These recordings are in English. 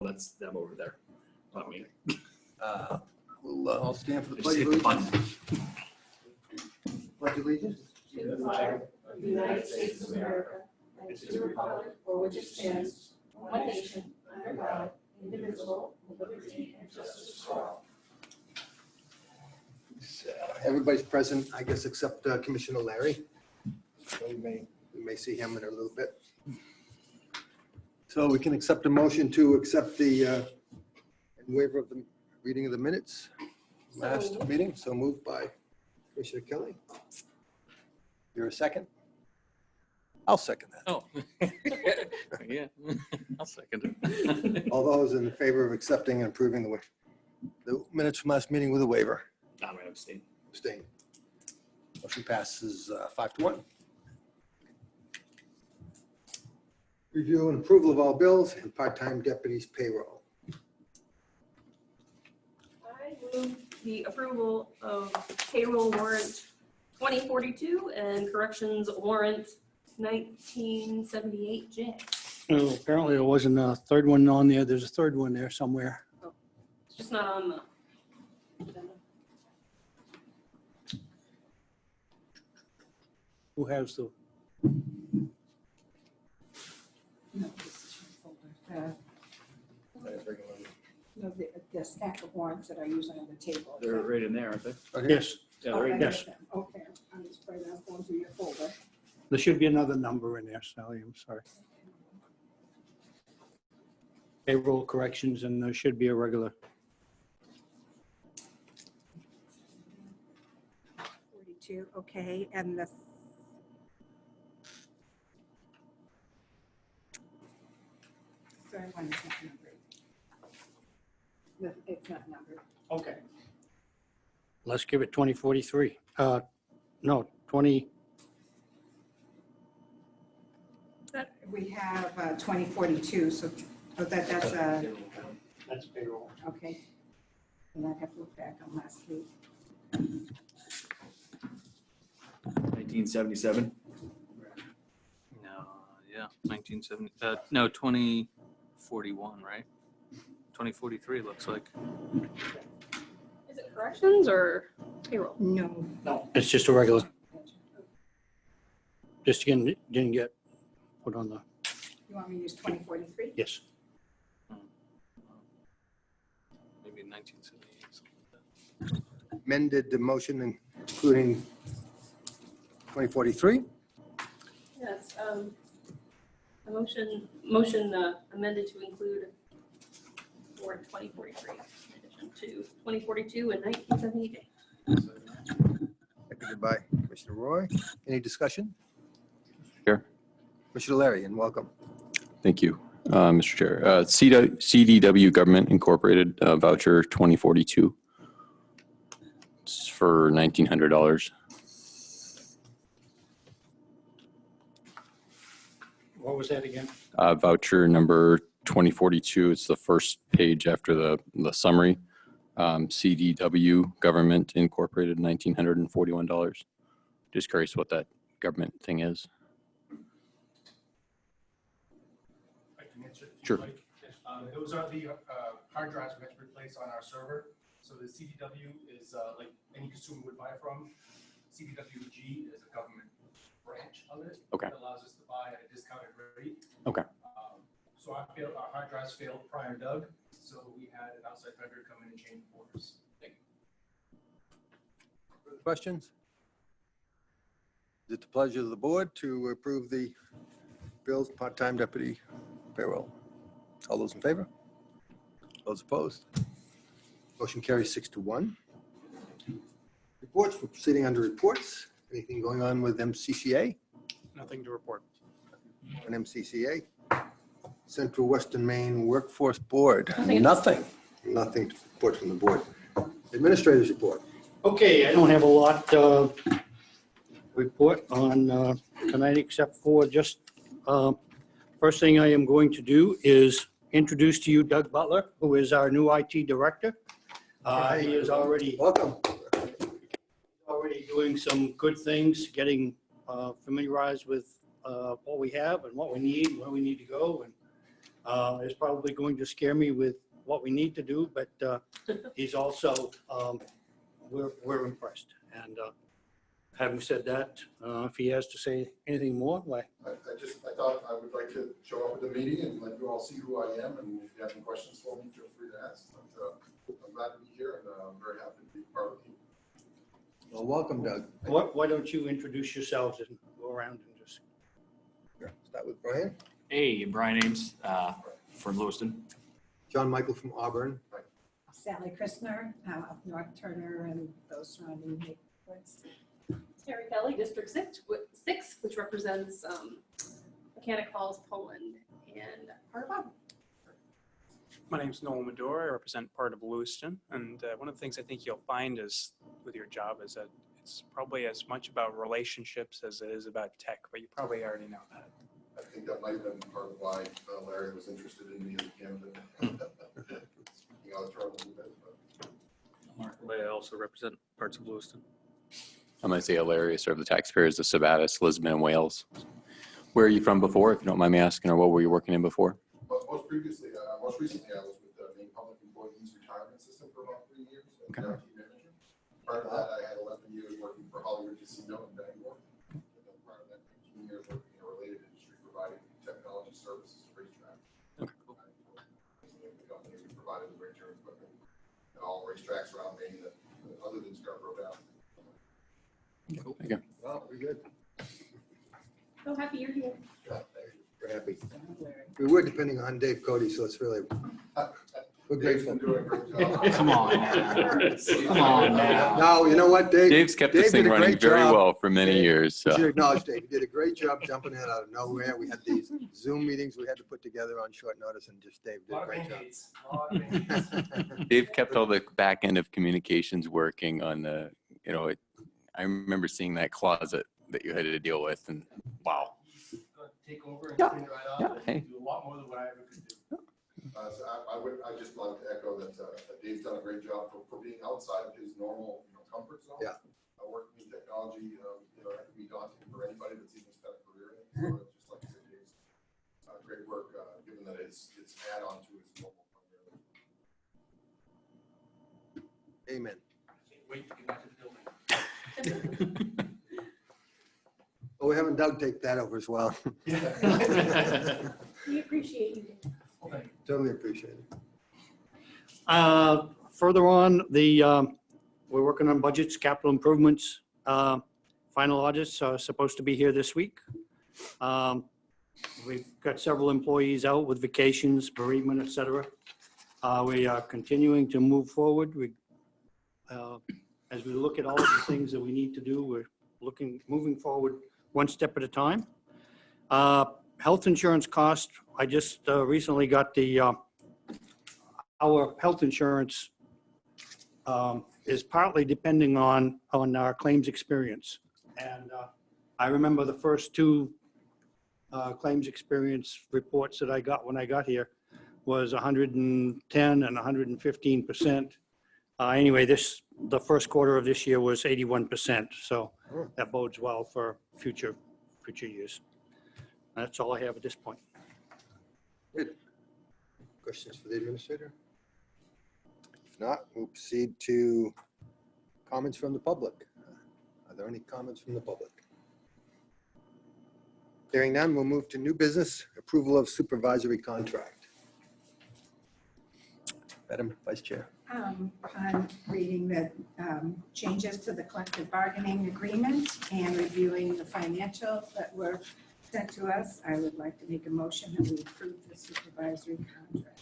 That's them over there. Not me. We'll all stand for the Just pledge of hit the allegiance. button. Pledge allegiance. To the flag of the United States of America and to the republic for which it stands, one nation, under God, indivisible, with liberty and justice for all. Everybody's present, I guess, except Commissioner Larry. So we may see him in a little bit. So we can accept a motion to accept the waiver of the reading of the minutes. Last meeting, so moved by Commissioner Kelly. You're a second? I'll second that. Oh, yeah, I'll second it. All those in favor of accepting and approving the minutes from last meeting with a waiver? I'm going to abstain. Abstain. Motion passes 5-1. Review and approval of all bills and part-time deputies payroll. I move the approval of payroll warrant 2042 and corrections warrant 1978J. No, apparently there wasn't a third one on there. There's a third one there somewhere. It's just not on the agenda. Who has the, No, this is your folder. No, the stack of warrants that are usually on the table. They're right in there, aren't they? Okay. yes, Yeah, Oh, they're I right. got yes. them. Okay, I'm just afraid I'm going through your folder. There should be another number in there, Sally, I'm sorry. Payroll corrections, and there should be a regular. 42, okay, and the third one is not numbered. It's not numbered. Okay. Let's give it 2043. No, 20, We have 2042, so that's, that's payroll. okay. And I have to look back on last week. 1977. No, yeah, 1970, no, 2041, right? 2043 looks like. Is it corrections or payroll? No. No, it's just a regular, just didn't get put on the, You want me to use 2043? yes. Maybe 1978, something like that. Amended the motion including 2043. Yes, a motion amended to include warrant 2043 in addition to 2042 and 1978J. Seconded by Commissioner Roy. Any discussion? Chair. Commissioner Larry, and welcome. Thank you, Mr. Chair. CDW Government Incorporated voucher 2042. It's for $1,900. What was that again? Voucher number 2042. It's the first page after the summary. CDW Government Incorporated, $1,941. Just curious what that government thing is. I can answer it if Sure. you'd like. Those are the hard drives we have to replace on our server. So the CDW is like any consumer would buy from. CDWG is a government branch of it. Okay. That allows us to buy at a discounted rate. Okay. So our hard drives failed prior to Doug, so we had an outside vendor come in and change the orders. Thank you. Further questions? Is it the pleasure of the board to approve the bills, part-time deputy payroll? All those in favor? Those opposed? Motion carries 6-1. Reports, we're proceeding under reports. Anything going on with MCCA Nothing to report. and MCCA? Central Western Maine Workforce Board? Nothing. Nothing to report from the board. Administrators report. Okay, I don't have a lot to report on tonight, except for just, first thing I am going to do is introduce to you Doug Butler, who is our new IT director. He is already Welcome. doing some good things, getting familiarized with what we have and what we need, where we need to go. And is probably going to scare me with what we need to do, but he's also, we're impressed. And having said that, if he has to say anything more, why? I thought I would like to show up at the meeting and let you all see who I am, and if you have any questions for me, feel free to ask. But I'm glad to be here, and I'm very happy to be part of the team. Well, welcome, Doug. Why don't you introduce yourselves and go around and just. Start with Brian. Hey, Brian Ames, from Lewiston. John Michael from Auburn. Sally Christner, of North Turner and those surrounding neighborhoods. Terry Kelly, District 6, which represents Mechanic Falls, Poland, and part of Auburn. My name's Noel Medora. I represent part of Lewiston. And one of the things I think you'll find is with your job is that it's probably as much about relationships as it is about tech, but you probably already know that. I think that might have been part of why Larry was interested in me as a candidate. Speaking out of turn a little bit, but I also represent parts of Lewiston. I'm going to say hilarious, serve the taxpayers of Sabattis, Lisbon, and Wales. Where are you from before, if you don't mind me asking, or what were you working in before? most recently, I was with the Maine Public Employees Retirement System for about 3 years as Okay. an IT manager. Prior to that, I had 11 years working for Hollywood Casino in Bangor. And then prior to that, 15 years working in a related industry providing technology services to racetracks. Okay, cool. The company we provided the ranger equipment at all racetracks around Maine that other than Scarborough Valley. Thank you. Well, we're good. So happy you're here. Yeah, we're happy. We were depending on Dave Cody, so it's really, we're Dave's grateful. been doing a great job. Come on now. Come on now. No, you know what, Dave? Dave's kept Dave this thing did a running great very job. well for many Dave, years. You So. should acknowledge Dave. He did a great job jumping in out of nowhere. We had these Zoom meetings we had to put together on short notice, and just Dave A did a lot of great job. mandates, a lot of mandates. Dave kept all the back end of communications working on the, I remember seeing that closet that you had to deal with, and wow. Take over and Yeah, clean it right up yeah, and hey. do a lot more than what I ever could do. So I just like to echo that Dave's done a great job for being outside of his normal, comfort zone. Yeah. Working in technology, that can be daunting for anybody that's even spent a career in it. So it's just like I said, Dave's great work, given that it's add-on to his normal career. Amen. Can't wait to get back to the building. Well, we're having Doug take that over as well. We appreciate you. Well, thank you. Totally appreciate it. Further on, we're working on budgets, capital improvements. Final audits are supposed to be here this week. We've got several employees out with vacations, bereavement, et cetera. We are continuing to move forward. As we look at all of the things that we need to do, we're moving forward one step at a time. Health insurance cost, I just recently got our health insurance is partly depending on our claims experience. And I remember the first two claims experience reports that I got when I got here was 110 and 115%. Anyway, the first quarter of this year was 81%. So that bodes well for future years. That's all I have at this point. Good. Questions for the administrator? If not, we'll proceed to comments from the public. Are there any comments from the public? Hearing none, we'll move to new business, approval of supervisory contract. Madam Vice Chair. On reading the changes to the collective bargaining agreement and reviewing the financials that were sent to us, I would like to make a motion that we approve the supervisory contract.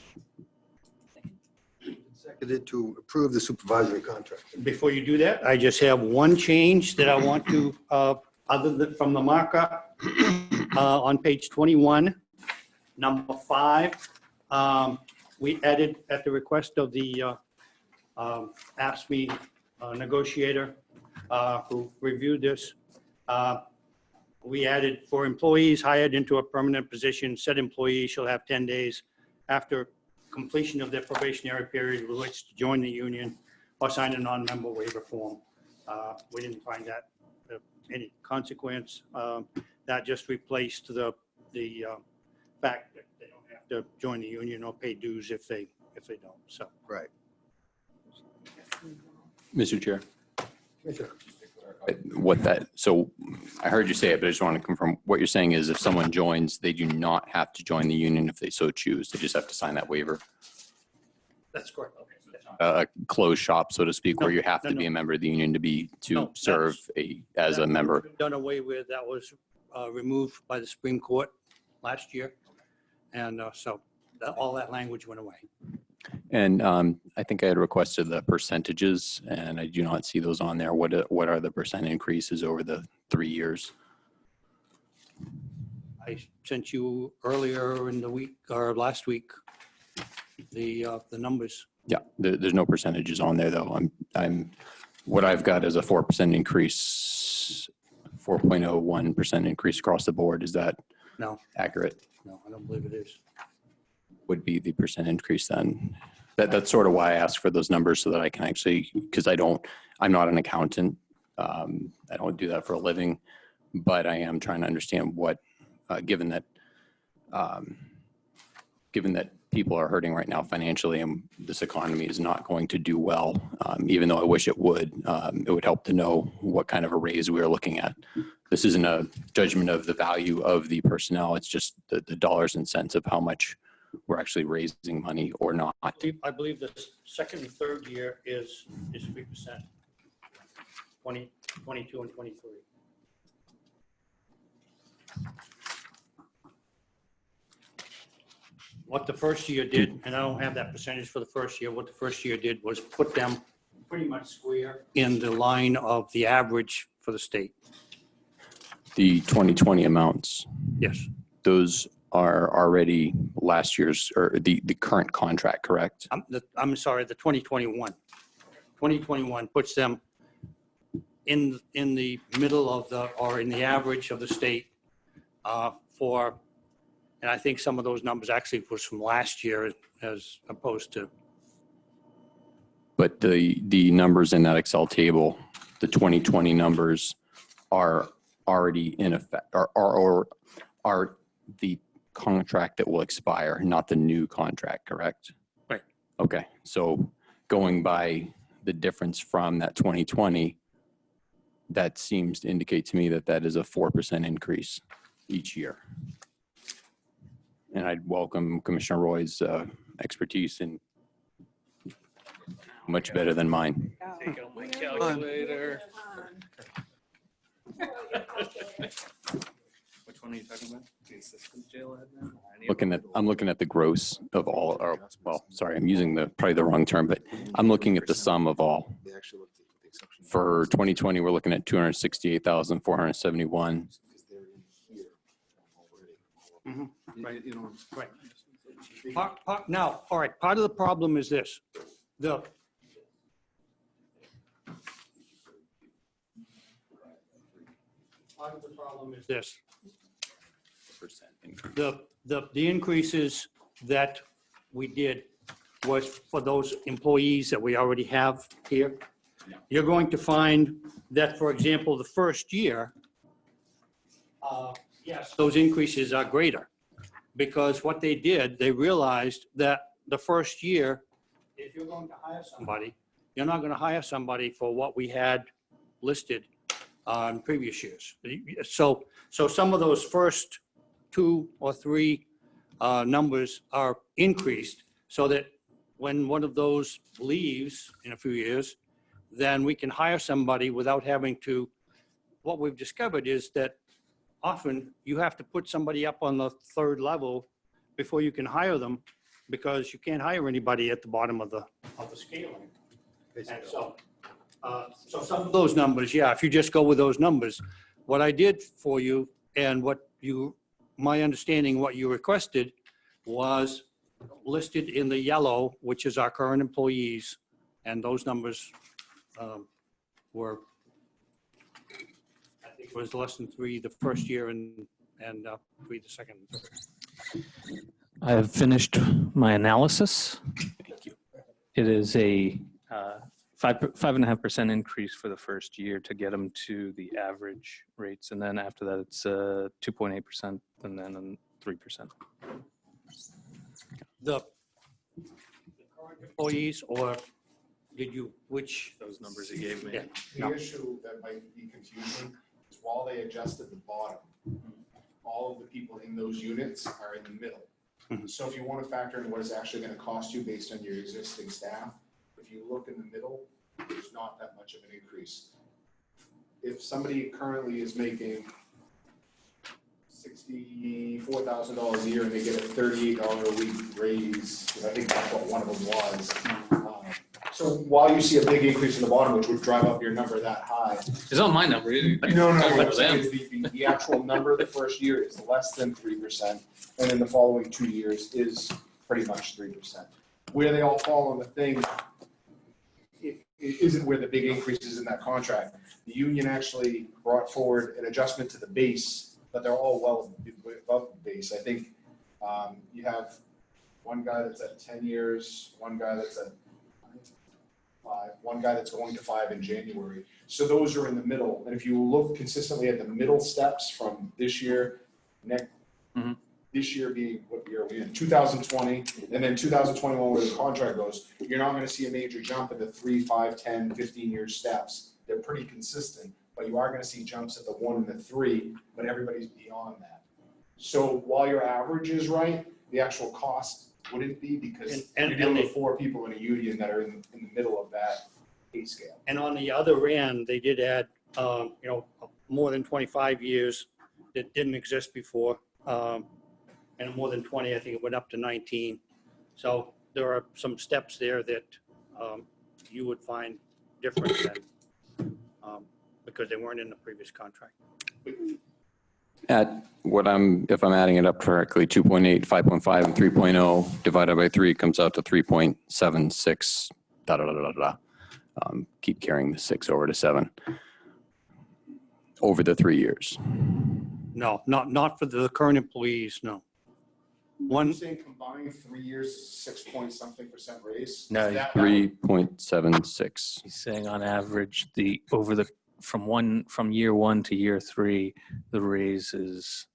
Seconded to approve the supervisory contract. Before you do that, I just have one change that I want to, other than from the markup, on page 21, number 5, we added at the request of the AFSCME negotiator who reviewed this. We added for employees hired into a permanent position, said employee shall have 10 days after completion of their probationary period with which to join the union or sign a non-member waiver form. We didn't find that of any consequence. That just replaced the fact that they don't have have to join the union or pay dues if they don't, so. Right. Mr. Chair, Commissioner, so I heard you say it, but I just want to confirm, what you're saying is if someone joins, they do not have to join the union if they so choose. They just have to sign that waiver. That's correct. A closed shop, so to speak, where No, you have no, to be no. a member of the union to No, serve as a member. Done away with, that was removed by the Supreme Court last year. And so all that language went away. And I think I had requested the percentages, and I do not see those on there. What are the percent increases over the 3 years? I sent you earlier in the week or last week, the numbers. Yeah, there's no percentages on there, though. What I've got is a 4% increase, 4.01% increase across the board. Is that No, accurate? no, I don't believe it is. Would be the percent increase then? That's sort of why I asked for those numbers so that I can actually, because I'm not an accountant. I don't do that for a living, but I am trying to understand what, given that people are hurting right now financially and this economy is not going to do well, even though I wish it would help to know what kind of a raise we are looking at. This isn't a judgment of the value of the personnel. It's just the dollars and cents of how much we're actually raising money or not. I believe the second and third year is 3%, 20, 22 and 23. What the first year did, and I don't have that percentage for the first year, what the first year did was put them pretty much square in the line of the average for the state. The 2020 amounts, Yes, those are already last year's or the current contract, correct? I'm sorry, the 2021. 2021 puts them in the middle of or in the average of the state for, and I think some of those numbers actually was from last year as opposed to. But the numbers in that Excel table, the 2020 numbers are already in effect, are the contract that will expire, not the new contract, correct? Right. Okay, so going by the difference from that 2020, that seems to indicate to me that that is a 4% increase each year. And I'd welcome Commissioner Roy's expertise in much better than mine. Take out my calculator. Which one are you talking about? The assistant jail admin? I'm looking at the gross of all, or, well, sorry, I'm using probably the wrong term, but I'm looking at the sum of all. They actually looked at the exception. For 2020, we're looking at 268,471. Because they're in here already. Right. You know, Right. Now, all right, part of the problem is this. Part of the problem is this. The increases that we did was for those employees that we already have here. You're going to find that, for example, the first year, yes, those increases are greater. Because what they did, they realized that the first year, if you're going to hire somebody, you're not going to hire somebody for what we had listed in previous years. So some of those first 2 or 3 numbers are increased so that when one of those leaves in a few years, then we can hire somebody without having to. What we've discovered is that often you have to put somebody up on the 3rd level before you can hire them, because you can't hire anybody at the bottom of the scaling. And so some of those numbers, yeah, if you just go with those numbers, what I did for you and my understanding, what you requested was listed in the yellow, which is our current employees, and those numbers were, I think it was less than 3 the first year and 3 the second and third. I have finished my analysis. Thank you. It is a 5.5% increase for the first year to get them to the average rates. And then after that, it's 2.8% and then 3%. the current employees, or did you, which? Those numbers he gave me. Yeah. The No. issue that might be confusing is while they adjusted the bottom, all of the people in those units are in the middle. Mhm. So if you want to factor in what it's actually going to cost you based on your existing staff, if you look in the middle, there's not that much of an increase. If somebody currently is making $64,000 a year and they get a $38 a week raise, I think that's what one of them was. So while you see a big increase in the bottom, which would drive up your number that high. It's on my number. No, what I'm Talking saying about is the actual number the first year is less than 3%, and then the following 2 years is pretty much 3%. Where they all fall on the thing, it isn't where the big increase is in that contract. The union actually brought forward an adjustment to the base, but they're all well above the base. I think you have one guy that's at 10 years, one guy that's at 5, one guy that's going to 5 in January. So those are in the middle. And if you look consistently at the middle steps from this year, Mhm. this year being what year are we in? 2020, and then 2021 where the contract goes, you're not going to see a major jump in the 3, 5, 10, 15-year steps. They're pretty consistent, but you are going to see jumps at the 1 and the 3, but everybody's beyond that. So while your average is right, the actual cost wouldn't be because And you're dealing they- with 4 people in a union that are in the middle of that pay scale. And on the other end, they did add, more than 25 years that didn't exist before. And more than 20, I think it went up to 19. So there are some steps there that you would find different than, because they weren't in the previous contract. At what if I'm adding it up correctly, 2.8, 5.5, and 3.0 divided by 3 comes out to 3.76, da, da, da, da, da. Keep carrying the 6 over to 7 over the 3 years. No, not for the current employees, no. You're One, saying combined 3 years, 6 point something % raise? No, Is that- 3.76. He's saying on average, from year 1 to year 3, the raise is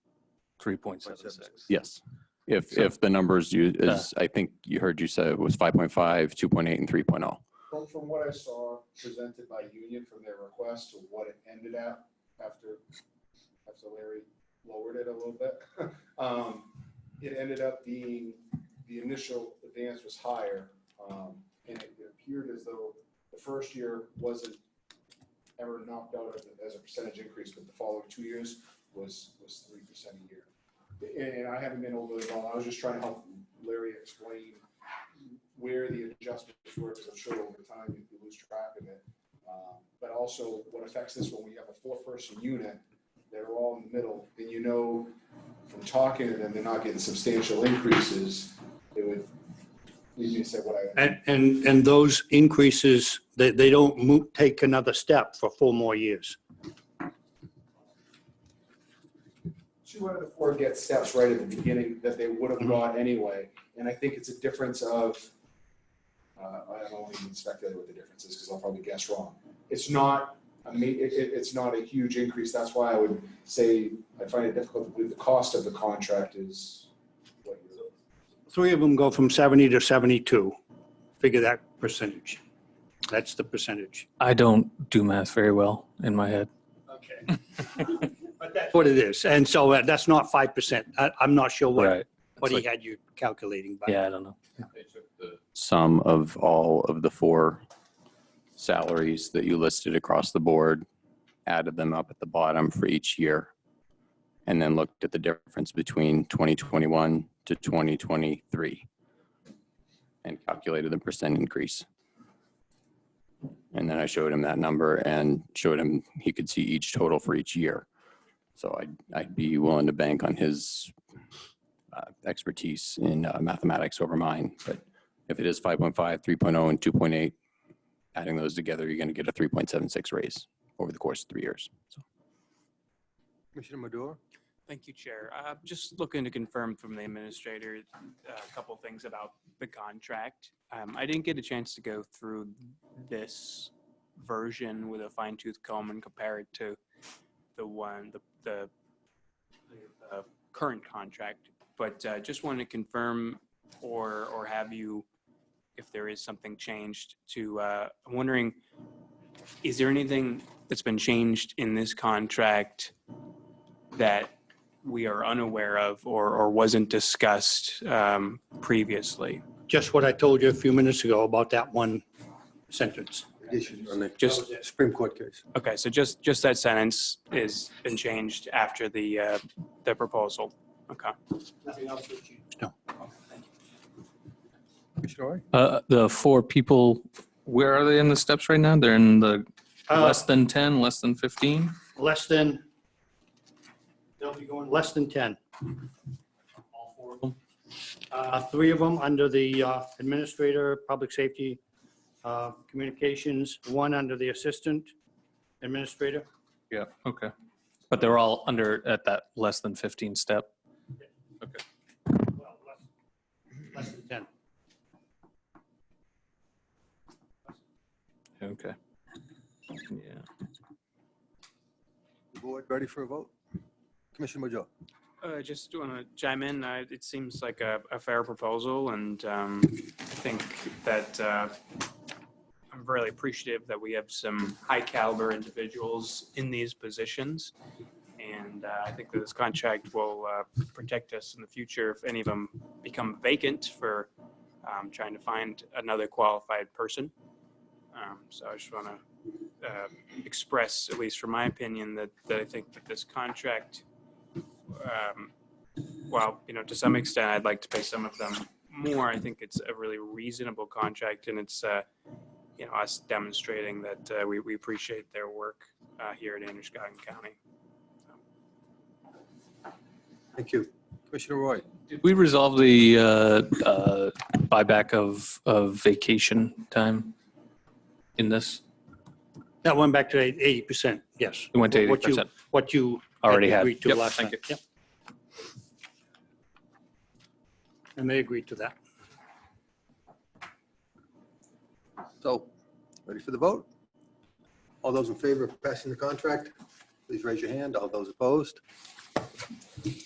3.76. Yes. If the numbers I think you said it was 5.5, 2.8, and 3.0. From what I saw presented by union from their request to what it ended at after Larry lowered it a little bit, it ended up being the initial advance was higher, and it appeared as though the first year wasn't ever knocked out as a percentage increase, but the following 2 years was 3% a year. And I haven't been overly long. I was just trying to help Larry explain where the adjustments were, because I'm sure over time you lose track of it. But also what affects this when we have a 4-person unit, they're all in the middle, and you know from talking to them, they're not getting substantial increases. It would lead me to say what I. and those increases, they don't take another step for 4 more years. 2 out of the 4 get steps right at the beginning that they would have got anyway. And I think it's a difference of, I don't even speculate what the difference is because I'll probably guess wrong. It's not it's not a huge increase. That's why I would say I find it difficult to believe the cost of the contract is what you're. 3 of them go from 70 to 72. Figure that percentage. That's the percentage. I don't do math very well in my head. Okay. But that's what it is. And so that's not 5%. I'm not sure what he It's had you calculating by. Yeah, I don't know. They took the sum of all of the 4 salaries that you listed across the board, added them up at the bottom for each year, and then looked at the difference between 2021 to 2023 and calculated the percent increase. And then I showed him that number and showed him he could see each total for each year. So I'd be willing to bank on his expertise in mathematics over mine. But if it is 5.5, 3.0, and 2.8, adding those together, you're going to get a 3.76 raise over the course of 3 years. So. Commissioner Madore? Thank you, Chair. Just looking to confirm from the administrator a couple things about the contract. I didn't get a chance to go through this version with a fine-tooth comb and compare it to the current contract, but just wanted to confirm or have you, if there is something changed to, I'm wondering, is there anything that's been changed in this contract that we are unaware of or wasn't discussed previously? Just what I told you a few minutes ago about that one sentence. Additions on the Just, Supreme Court case. okay, so just that sentence has been changed after the proposal. Okay. Nothing else has changed? No. Commissioner Roy? The 4 people, where are they in the steps right now? They're in the Uh, less than 10, less than 15? Less than, they'll be going less than 10. All 4 of them? 3 of them under the administrator, public safety, communications, 1 under the assistant administrator. Yeah, okay. But they're all under at that less than 15 step? Well, less than 10. Okay. Yeah. Board ready for a vote? Commissioner Major? Just want to chime in. It seems like a fair proposal, and I think that I'm really appreciative that we have some high caliber individuals in these positions. And I think that this contract will protect us in the future if any of them become vacant for trying to find another qualified person. So I just want to express, at least from my opinion, that I think that this contract, while, to some extent, I'd like to pay some of them more, I think it's a really reasonable contract, and it's, us demonstrating that we appreciate their work here at Androscoggin County. Thank you. Commissioner Roy? Did we resolve the buyback of vacation time in this? That went back to 80%, yes. It went to What you- 80%. What you Already had. agreed to Yep, last thank time. you. Yep. And they agreed to that. So, ready for the vote? All those in favor of passing the contract, please raise your hand. All those opposed?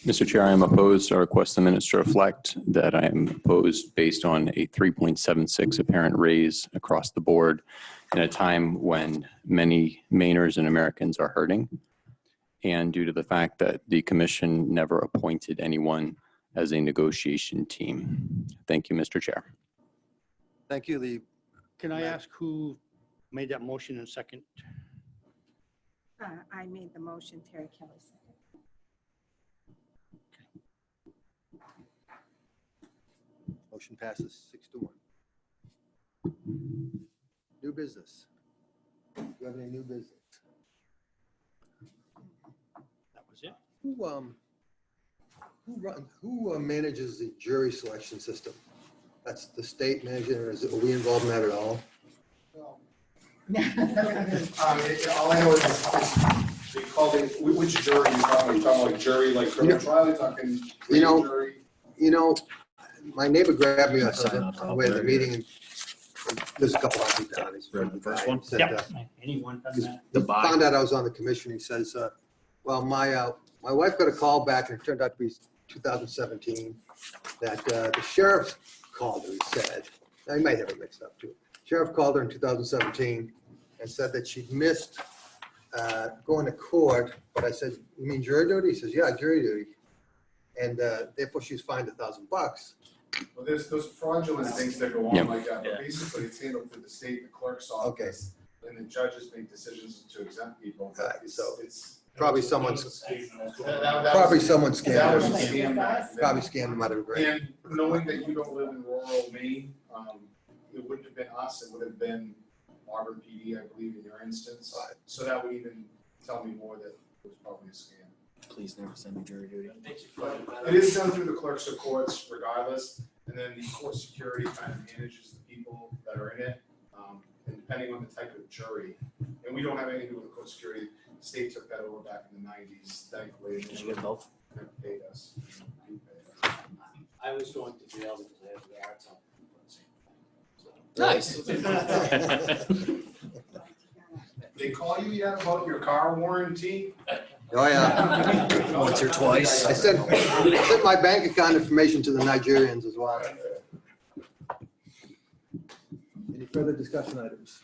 Mr. Chair, I am opposed. I request the minutes to reflect that I am opposed based on a 3.76 apparent raise across the board in a time when many Mainers and Americans are hurting, and due to the fact that the commission never appointed anyone as a negotiation team. Thank you, Mr. Chair. Thank you. Can I ask who made that motion in second? I made the motion, Terry Kelly seconded. Motion passes 6-1. New business. Do you have any new business? That was it? Who manages the jury selection system? That's the state manager. Are we involved in that at all? All I know is they called it, which jury you talking? You talking like jury, like criminal trial? You talking jury? My neighbor grabbed me on the way to the meeting, and there's a couple of people down. He's Read the first one? said, Yep. Anyone done that? he found out I was on the commission. He says, well, my wife got a call back, and it turned out to be 2017, that the sheriff called her, he said. Now, he might have it mixed up too. Sheriff called her in 2017 and said that she'd missed going to court. But I said, you mean jury duty? He says, yeah, jury duty. And therefore, she was fined $1,000. Well, there's those fraudulent things that go on Yep. like that, Yeah. but basically it's handled through the state, the clerk's office, and the judges make decisions to exempt people. Right, It's- so it's probably someone's- that Probably was- someone That was a scammed him. scam back then. Probably scammed him out of a grant. And knowing that you don't live in rural Maine, it wouldn't have been us, it would have been Auburn PD, I believe, in your instance. Right. So that would even tell me more that it was probably a scam. Please never send me jury duty. But it is done through the clerks of courts regardless, and then the court security kind of manages the people that are in it. And depending on the type of jury, and we don't have anything to do with court security, the state took that over back in the 90s, thankfully. Did you get both? Never paid us. Paid us. I was going to jail because I had the arts on. Nice. They call you yet about your car warranty? Oh, yeah. Once or twice. I sent my bank account information to the Nigerians as well. further discussion items?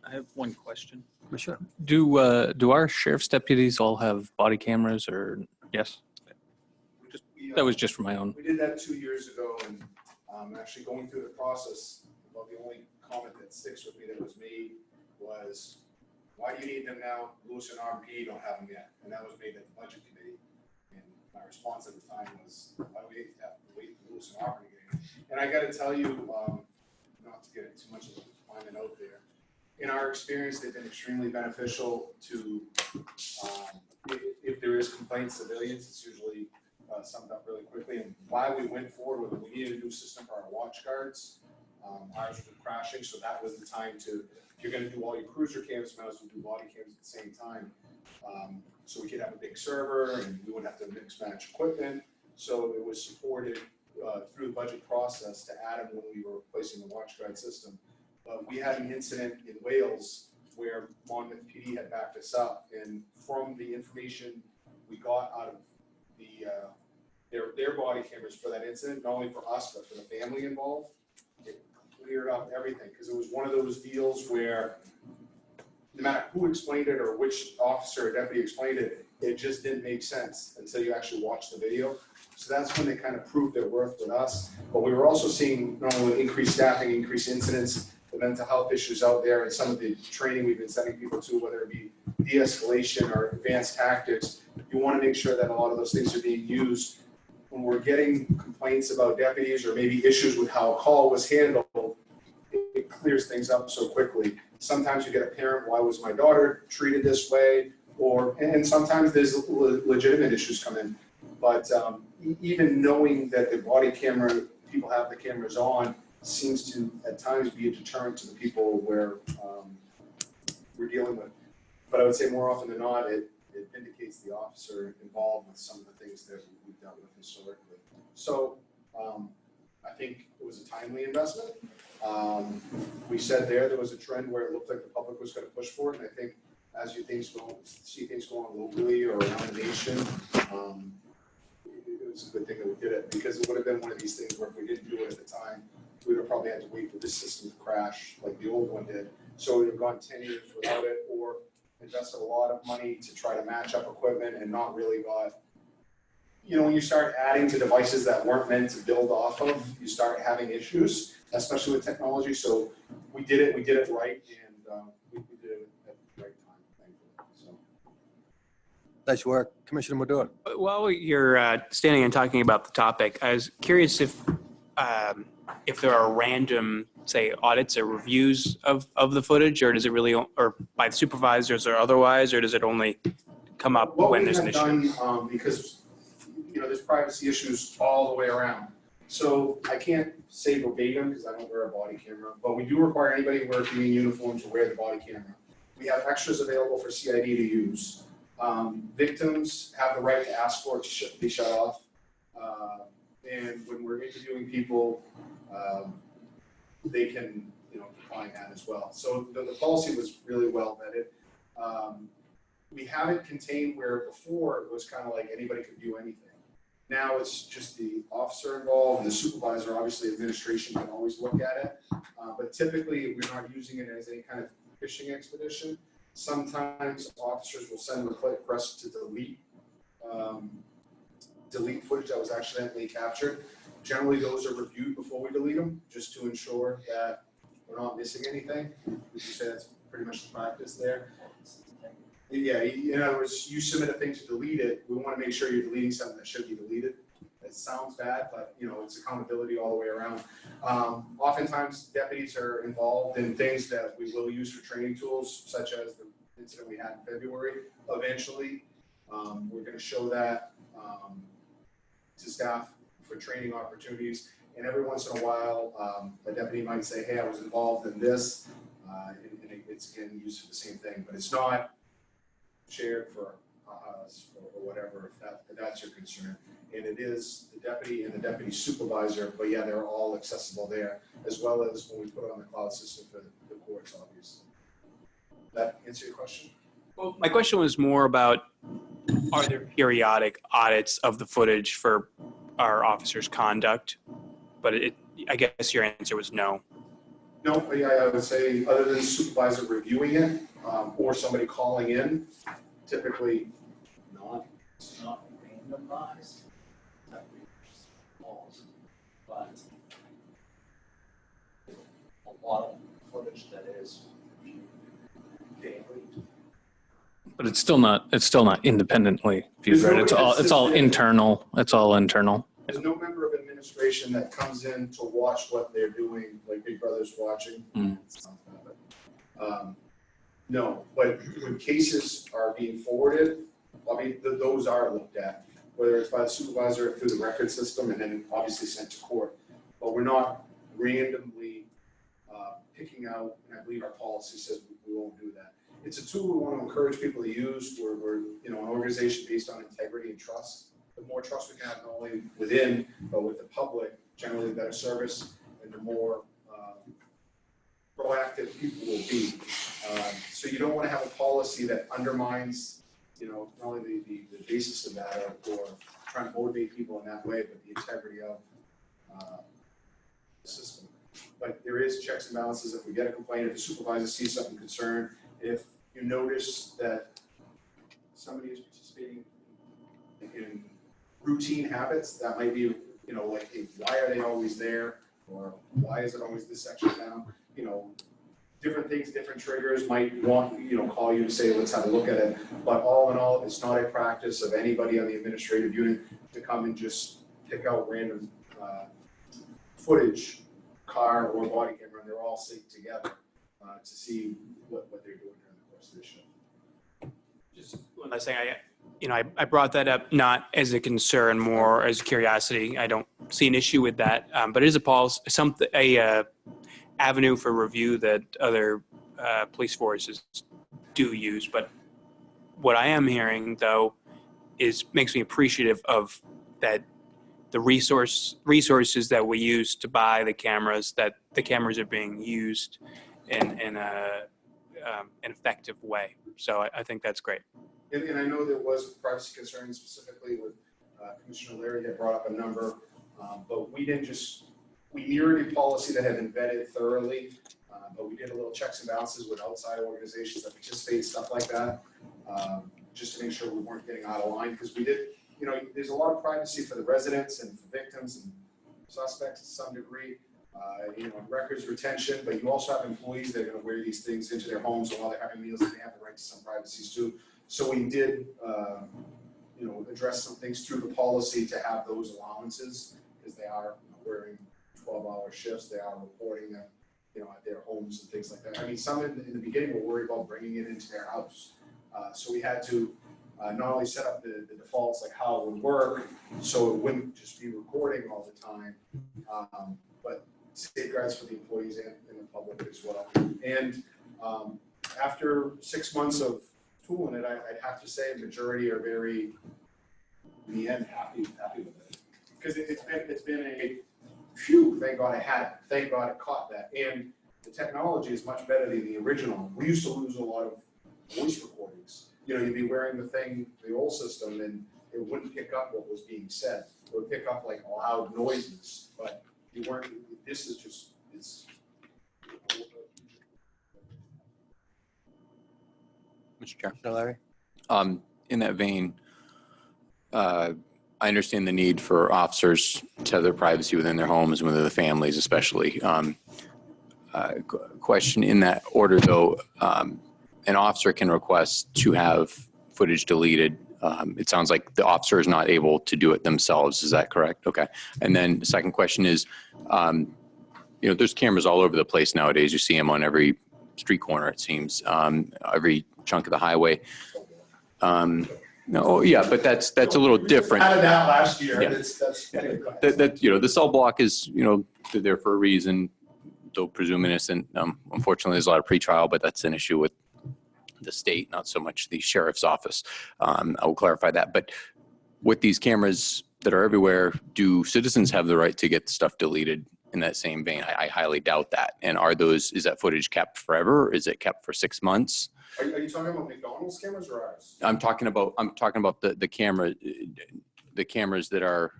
I have one question. Commissioner? Do our sheriff's deputies all have body cameras or, yes? That was just for my own. We did that 2 years ago, and actually going through the process, about the only comment that sticks with me that was made was, why do you need them now? Lewis and RMP don't have them yet. And that was made at the budget committee. And my response at the time was, why do we have to wait for Lewis and RMP to get it? And I got to tell you, not to get too much of a climate out there, in our experience, they've been extremely beneficial to, if there is complaints, civilians, it's usually summed up really quickly. And why we went forward with it, we needed a new system for our watch guards. Ours was crashing, so that was the time to, if you're gonna do all your cruiser cams, might as well do body cams at the same time. So we could have a big server and we wouldn't have to mix match equipment. So it was supported through the budget process to add them when we were replacing the watch guard system. But we had an incident in Wales where Monmouth PD had backed us up, and from the information we got out of the their body cameras for that incident, not only for us but for the family involved, it cleared up everything, because it was one of those deals where no matter who explained it or which officer or deputy explained it, it just didn't make sense until you actually watched the video. So that's when they kind of proved their worth with us. But we were also seeing not only increased staffing, increased incidents, the mental health issues out there, and some of the training we've been sending people to, whether it be de-escalation or advanced tactics. You want to make sure that a lot of those things are being used. When we're getting complaints about deputies or maybe issues with how a call was handled, it clears things up so quickly. Sometimes you get a parent, why was my daughter treated this way? And sometimes there's legitimate issues come in. But even knowing that the body camera, people have the cameras on, seems to at times be a deterrent to the people where we're dealing with. But I would say more often than not, it indicates the officer involved with some of the things that we've dealt with historically. So I think it was a timely investment. We said there was a trend where it looked like the public was going to push for it, and I think as you see things going locally or around the nation, it was a good thing that we did it, because it would have been one of these things where if we didn't do it at the time, we would have probably had to wait for this system to crash like the old one did. So we would have gone 10 years without it, or invested a lot of money to try to match up equipment and not really got, when you start adding to devices that weren't meant to build off of, you start having issues, especially with technology. So we did it right, and we did it at the right time, thankfully. So. Nice work. Commissioner Madore. While you're standing and talking about the topic, I was curious if there are random, say, audits or reviews of the footage, or does it really, or by the supervisors or otherwise, or does it only come up when there's an issue? What we have done, because there's privacy issues all the way around. So I can't say verbatim because I don't wear a body camera, but we do require anybody working in uniform to wear the body camera. We have extras available for CID to use. Victims have the right to ask for it to be shut off. And when we're interviewing people, they can, decline that as well. So the policy was really well vetted. We have it contained where before it was kind of like anybody could view anything. Now it's just the officer involved, the supervisor. Obviously, administration can always look at it, but typically we're not using it as any kind of fishing expedition. Sometimes officers will send a request to delete footage that was accidentally captured. Generally, those are reviewed before we delete them, just to ensure that we're not missing anything. We say that's pretty much the practice there. Yeah, in other words, you submit a thing to delete it, we want to make sure you're deleting something that should be deleted. It sounds bad, but it's accountability all the way around. Oftentimes, deputies are involved in things that we will use for training tools, such as the incident we had in February. Eventually, we're going to show that to staff for training opportunities. And every once in a while, a deputy might say, hey, I was involved in this, and it's getting used for the same thing, but it's not shared for us or whatever, if that's your concern. And it is the deputy and the deputy supervisor, but yeah, they're all accessible there, as well as when we put it on the cloud system for the courts, obviously. That answer your question? Well, my question was more about, are there periodic audits of the footage for our officers' conduct? But I guess your answer was no. No, I would say, other than supervisor reviewing it, or somebody calling in, typically, It's not randomized. That we calls, but a lot of footage that is daily. But it's still not independently viewed, right? It's all internal. It's all internal. there's no member of administration that comes in to watch what they're doing, like Big Brother's watching. Mm. No, but when cases are being forwarded, I mean, those are looked at, whether it's by the supervisor or through the record system, and then obviously sent to court. But we're not randomly picking out, and I believe our policy says we won't do that. It's a tool we want to encourage people to use. We're an organization based on integrity and trust. The more trust we can have, not only within, but with the public, generally better service, and the more proactive people will be. So you don't want to have a policy that undermines, not only the basis of that or trying to motivate people in that way, but the integrity of the system. But there is checks and balances. If we get a complaint, if the supervisor sees something concerned, if you notice that somebody is participating in routine habits, that might be, like, hey, why are they always there? Or why is it always this section down? Different things, different triggers might want, call you to say, let's have a look at it. But all in all, it's not a practice of anybody on the administrative unit to come and just pick out random footage, car or body camera, and they're all synced together to see what they're doing during the course of the show. Just one last thing, I brought that up not as a concern, more as a curiosity. I don't see an issue with that, but it is a avenue for review that other police forces do use. But what I am hearing, though, makes me appreciative of that the resources that we use to buy the cameras, that the cameras are being used in an effective way. So I think that's great. And I know there was privacy concerns specifically with Commissioner Larry had brought up a number, but we mirrored a policy that had been vetted thoroughly, but we did a little checks and balances with outside organizations that participate, stuff like that, just to make sure we weren't getting out of line, because we did, there's a lot of privacy for the residents and for victims and suspects to some degree, records retention, but you also have employees that are going to wear these things into their homes while they're having meals, and they have the right to some privacies too. So we did, address some things through the policy to have those allowances, because they are wearing 12-hour shifts. They are reporting them, at their homes and things like that. I mean, some in the beginning were worried about bringing it into their house. So we had to not only set up the defaults, like how it would work, so it wouldn't just be recording all the time, but safeguards for the employees and the public as well. And after 6 months of tooling it, I'd have to say the majority are very, in the end, happy with it. Because it's been a, phew, thank God I had it. Thank God it caught that. And the technology is much better than the original. We used to lose a lot of voice recordings. You'd be wearing the old system, and it wouldn't pick up what was being said. It would pick up like loud noises, but you weren't, this is just, it's. Mr. Chair. Larry? In that vein, I understand the need for officers to have their privacy within their homes and within the families especially. Question in that order though, an officer can request to have footage deleted. It sounds like the officer is not able to do it themselves. Is that correct? Okay. And then the second question is, there's cameras all over the place nowadays. You see them on every street corner, it seems, every chunk of the highway. No, yeah, but that's a little different. Added that last year. Yeah. That's The cell block is, they're there for a reason, though presume innocent. Unfortunately, there's a lot of pretrial, but that's an issue with the state, not so much the sheriff's office. I will clarify that. But with these cameras that are everywhere, do citizens have the right to get stuff deleted in that same vein? I highly doubt that. And is that footage kept forever? Is it kept for 6 months? Are you talking about McDonald's cameras or ours? I'm talking about the cameras that are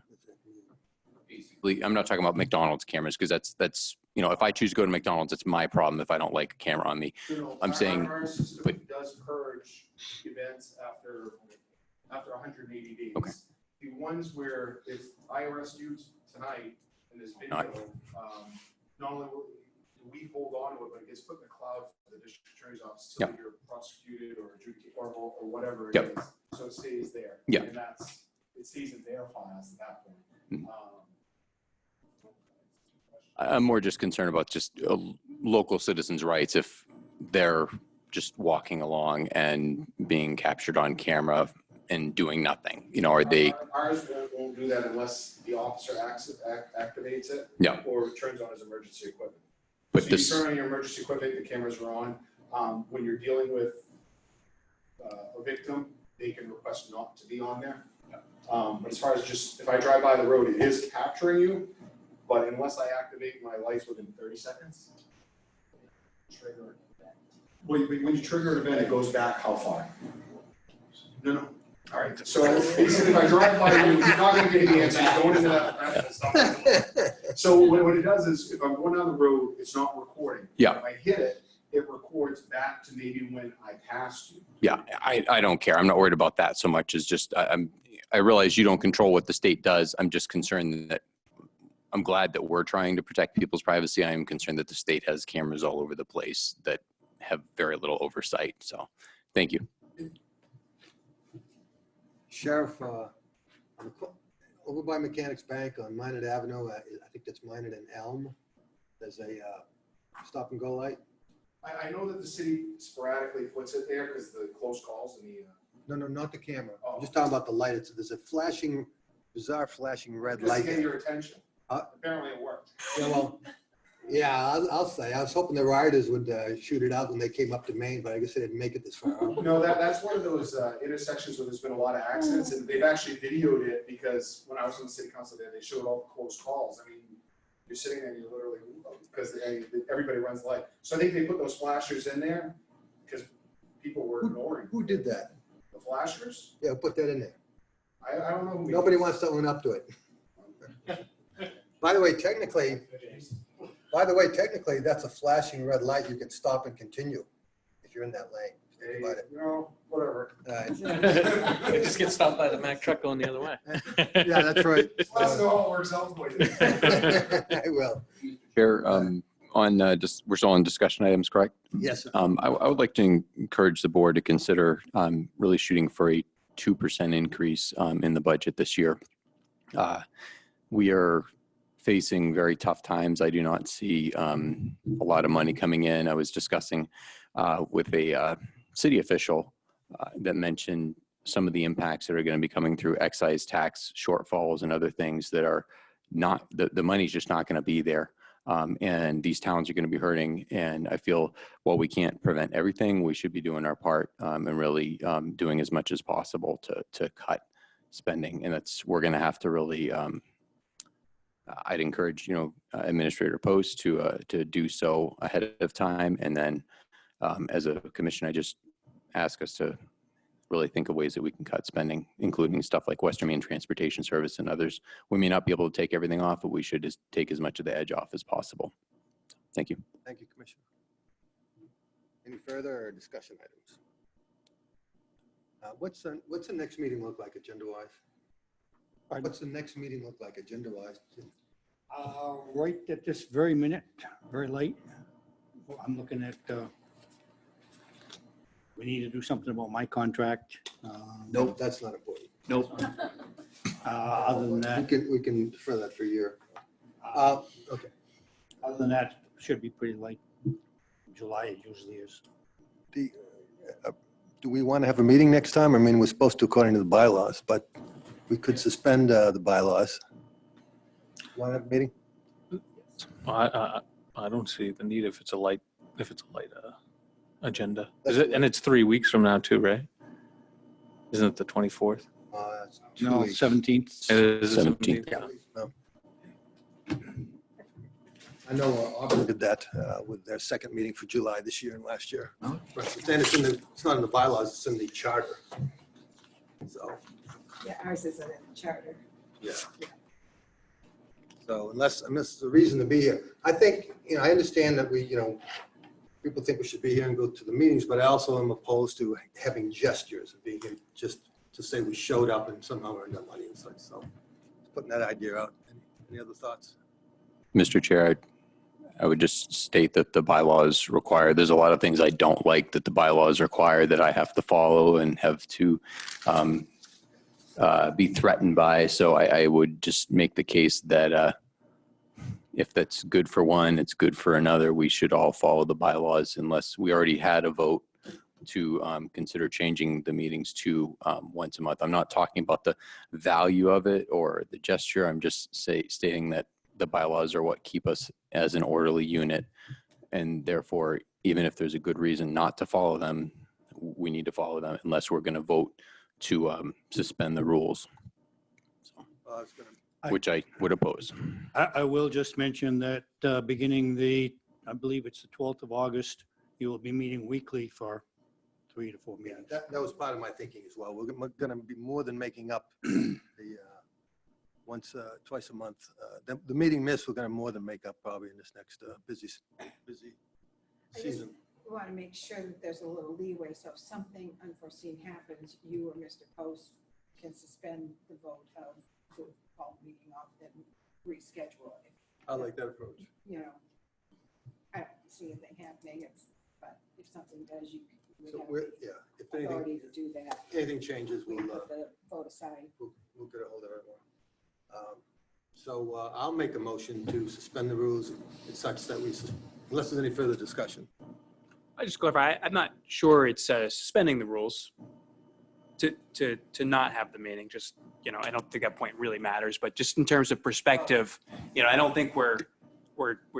basically, I'm not talking about McDonald's cameras, because that's you know, if I choose to go to McDonald's, it's my problem if I don't like a camera on me. I'm saying, Our system but- does purge events after 180 days. Okay. The ones where if I arrest you tonight in this video, Not- not only will we hold on to it, but it gets put in the cloud for the district attorney's office Yep. until you're prosecuted or adjudicated or whatever it Yep. is. So it stays there. Yeah. And it stays in their files at that point. Mm. I'm more just concerned about just local citizens' rights if they're just walking along and being captured on camera and doing nothing. You know, are they? Ours won't do that unless the officer activates it. Yeah. Or turns on his emergency equipment. But So this, you turn on your emergency equipment, the cameras are on. When you're dealing with a victim, they can request not to be on there. But as far as just, if I drive by the road, it is capturing you, but unless I activate my lights within 30 seconds. Trigger. When you trigger an event, it goes back how far? No. All right, so basically if I drive by, you're not gonna get any answers, going into that professional stuff. So what it does is, if I'm going down the road, it's not recording. Yeah. If I hit it, it records back to maybe when I passed you. yeah, I don't care. I'm not worried about that so much as just, I realize you don't control what the state does. I'm just concerned that, I'm glad that we're trying to protect people's privacy. I am concerned that the state has cameras all over the place that have very little oversight. So, thank you. Sheriff, over by Mechanics Bank on Minot Avenue, I think that's Minot and Elm, there's a stop and go light. I know that the city sporadically puts it there because the close calls and the. No, not the camera. Oh. I'm just talking about the light. There's a flashing, bizarre flashing red Just to light. get there. your attention. Apparently it worked. Yeah, well, yeah, I'll say, I was hoping the riders would shoot it out when they came up to Maine, but I guess they didn't make it this far. No, that's one of those intersections where there's been a lot of accidents, and they've actually videoed it because when I was on the city council there, they showed all the close calls. I mean, you're sitting there and you're literally, because everybody runs the light. So I think they put those flashers in there because people were ignoring. Who did that? The flashers? Yeah, put that in there. I don't know who. Nobody wants to own up to it. By the way, technically, that's a flashing red light. You can stop and continue if you're in that lane. Think about it. You know, whatever. I just get stopped by the Mack truck going the other way. Yeah, that's right. Let us know how it works out for you. I will. Chair, we're still on discussion items, correct? Yes, sir. I would like to encourage the board to consider really shooting for a 2% increase in the budget this year. We are facing very tough times. I do not see a lot of money coming in. I was discussing with a city official that mentioned some of the impacts that are going to be coming through excise tax shortfalls and other things that are not, the money's just not going to be there. And these towns are going to be hurting. And I feel, while we can't prevent everything, we should be doing our part and really doing as much as possible to cut spending. And we're going to have to really, I'd encourage, Administrator Post to do so ahead of time. And then as a commission, I just ask us to really think of ways that we can cut spending, including stuff like Western Maine Transportation Service and others. We may not be able to take everything off, but we should just take as much of the edge off as possible. Thank you. Thank you, Commissioner. Any further discussion items? What's the next meeting look like agenda-wise? Pardon? What's the next meeting look like agenda-wise? Right at this very minute, very late, I'm looking at, we need to do something about my contract. Nope, that's not important. Nope. Other than that, We can defer that for a year. Okay. other than that, should be pretty late. July it usually is. Do we want to have a meeting next time? I mean, we're supposed to according to the bylaws, but we could suspend the bylaws. Want to have a meeting? I don't see the need if it's a light agenda. Is it? And it's 3 weeks from now too, right? Isn't it the 24th? It's 2 No, weeks. 17th. It is the 17th. 17th. No. I know Auburn did that with their second meeting for July this year and last year. And it's not in the bylaws, it's in the charter. So, Yeah, ours is a charter. yeah. So unless there's a reason to be here, I think, I understand that people think we should be here and go to the meetings, but I also am opposed to having gestures of being here just to say we showed up and somehow earned our money and such. So putting that idea out. Any other thoughts? Mr. Chair, I would just state that the bylaws require, there's a lot of things I don't like that the bylaws require that I have to follow and have to be threatened by. So I would just make the case that if that's good for one, it's good for another. We should all follow the bylaws unless we already had a vote to consider changing the meetings to once a month. I'm not talking about the value of it or the gesture. I'm just stating that the bylaws are what keep us as an orderly unit. And therefore, even if there's a good reason not to follow them, we need to follow them unless we're going to vote to suspend the rules, which I would oppose. I will just mention that beginning I believe it's the 12th of August, you will be meeting weekly for 3 to 4 Yeah, meetings. that was part of my thinking as well. We're going to be more than making up twice a month. The meeting missed, we're going to more than make up probably in this next busy season. We want to make sure that there's a little leeway, so if something unforeseen happens, you or Mr. Post can suspend the vote of to call the meeting off and reschedule it. I like that approach. I don't see anything happening, but if something does, you So have if the anything, authority to do that. anything changes, We we'll put the vote aside. get a hold of everyone. So I'll make a motion to suspend the rules such that unless there's any further discussion. I just clarify, I'm not sure it's suspending the rules to not have the meeting. Just, I don't think that point really matters, but just in terms of perspective, I don't think we're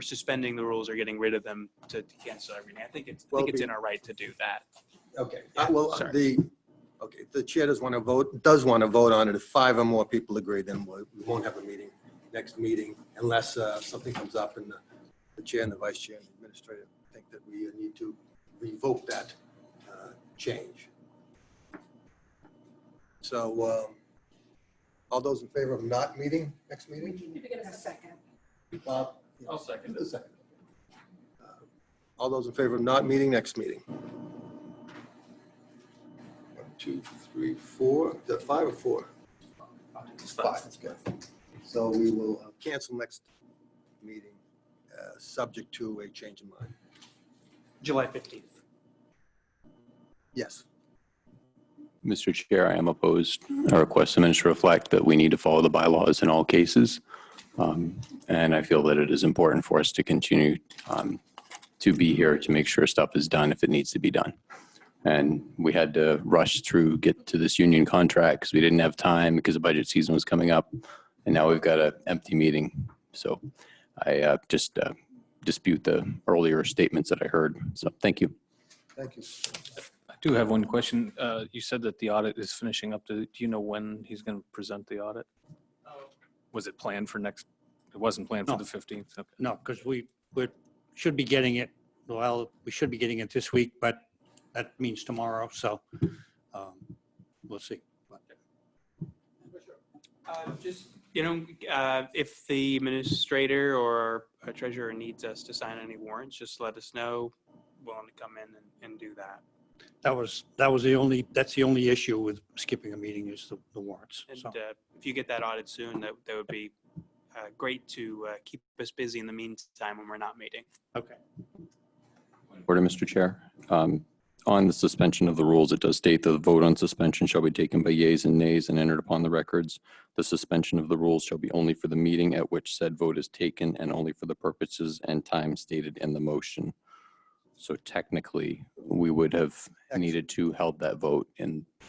suspending the rules or getting rid of them to cancel everything. I think it's in our right to do that. Okay. Sorry. The chair does want to vote on it. If 5 or more people agree, then we won't have a next meeting unless something comes up and the chair and the vice chair and the administrator think that we need to revoke that change. So all those in favor of not meeting next We meeting? need a second. Bob? I'll second A second. All those in favor of not meeting next meeting? 1, 2, 3, 4. Is that 5 or 4? It's 5. That's good. So we will cancel next meeting, subject to a change in mind. July 15th. Yes. Mr. Chair, I am opposed. I request the minister reflect that we need to follow the bylaws in all cases. And I feel that it is important for us to continue to be here to make sure stuff is done if it needs to be done. And we had to rush through, get to this union contract because we didn't have time because the budget season was coming up. And now we've got an empty meeting. So I just dispute the earlier statements that I heard. So thank you. Thank you. I do have one question. You said that the audit is finishing up. Do you know when he's going to present the audit? Was it planned for next? It wasn't planned for No. the 15th. Okay. No, because we should be getting it, we should be getting it this week, but that means tomorrow, so we'll see. Just, if the administrator or a treasurer needs us to sign any warrants, just let us know. Willing to come in and do that. That's the only issue with skipping a meeting is the warrants. And So if you get that audit soon, that would be great to keep us busy in the meantime when we're not meeting. okay. Order, Mr. Chair. On the suspension of the rules, it does state that the vote on suspension shall be taken by yeas and nays and entered upon the records. The suspension of the rules shall be only for the meeting at which said vote is taken and only for the purposes and time stated in the motion. So technically, we would have needed to held that vote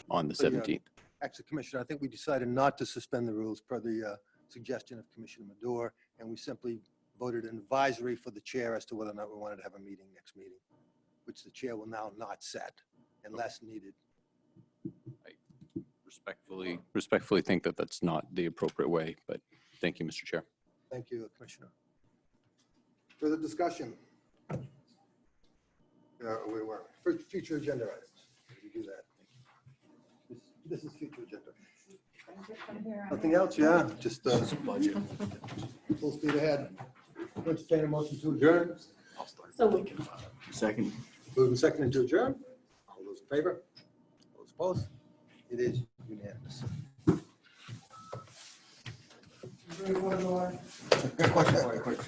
on the 17th. Actually, Commissioner, I think we decided not to suspend the rules per the suggestion of Commissioner Madore, and we simply voted an advisory for the chair as to whether or not we wanted to have a meeting next meeting, which the chair will now not set unless needed. Respectfully think that that's not the appropriate way, but thank you, Mr. Chair. Thank you, Commissioner. Further discussion? We were future agenda items. Did you do that? This is future agenda. Nothing else, yeah, just budget. Full speed ahead. Entertain a motion to adjourn. So moved. Second. Moving second to adjourn. All those in favor? Those opposed? It is unanimous. Quick question for you, quick.